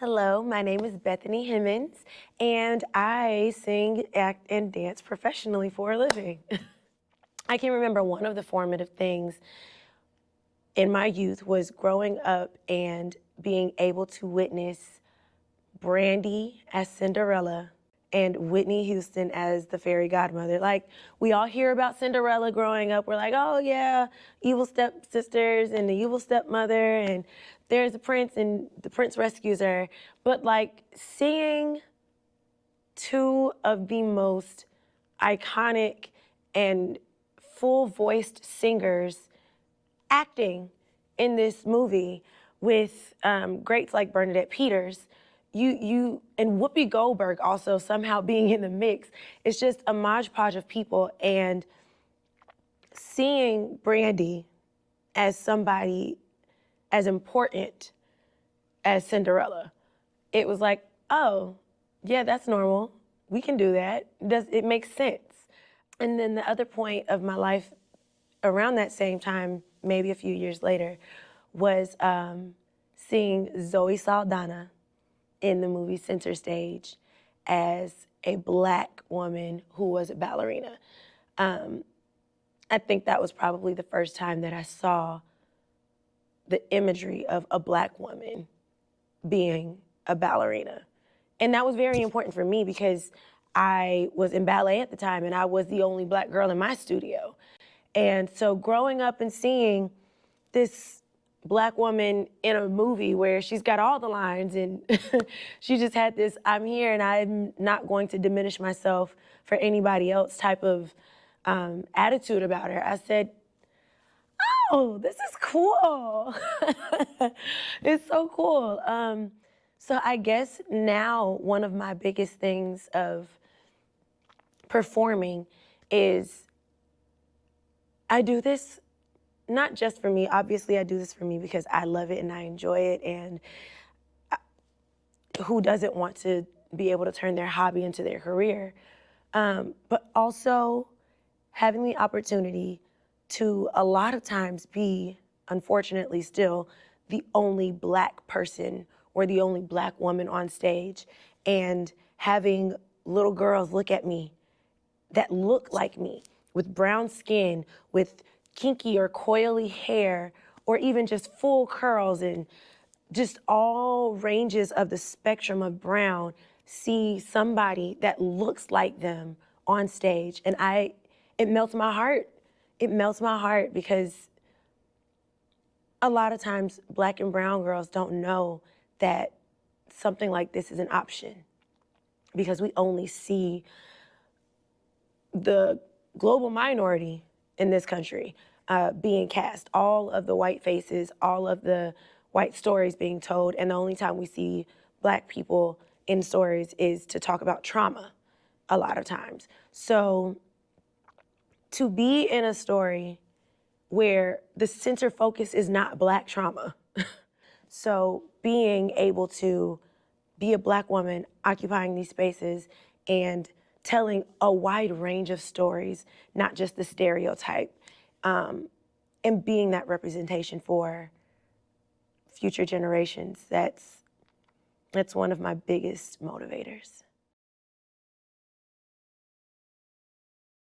Hello, my name is Bethany Hemmans, and I sing, act, and dance professionally for a living. I can remember one of the formative things in my youth was growing up and being able to witness Brandy as Cinderella and Whitney Houston as the fairy godmother. Like, we all hear about Cinderella growing up. We're like, oh yeah, evil stepsisters and the evil stepmother, and there's a prince and the prince rescues her. But like, seeing two of the most iconic and full-voiced singers acting in this movie with greats like Bernadette Peters, you and Whoopi Goldberg also somehow being in the mix. It's just a modge-podge of people, and seeing Brandy as somebody as important as Cinderella, it was like, oh, yeah, that's normal. We can do that. It makes sense. And then the other point of my life around that same time, maybe a few years later, was seeing Zoe Saldana in the movie Center Stage as a Black woman who was a ballerina. I think that was probably the first time that I saw the imagery of a Black woman being a ballerina. And that was very important for me because I was in ballet at the time and I was the only Black girl in my studio. And so growing up and seeing this Black woman in a movie where she's got all the lines and she just had this, I'm here and I'm not going to diminish myself for anybody else type of attitude about her, I said, oh, this is cool. It's so cool. So I guess now one of my biggest things of performing is I do this not just for me. Obviously, I do this for me because I love it and I enjoy it. And who doesn't want to be able to turn their hobby into their career? But also having the opportunity to a lot of times be, unfortunately still, the only Black person or the only Black woman on stage, and having little girls look at me that look like me, with brown skin, with kinky or coily hair, or even just full curls and just all ranges of the spectrum of brown, see somebody that looks like them on stage. And it melts my heart. It melts my heart because a lot of times Black and brown girls don't know that something like this is an option because we only see the global minority in this country being cast, all of the white faces, all of the white stories being told, and the only time we see Black people in stories is to talk about trauma a lot of times. So to be in a story where the center focus is not Black trauma, so being able to be a Black woman occupying these spaces and telling a wide range of stories, not just the stereotype, and being that representation for future generations, that's one of my biggest motivators.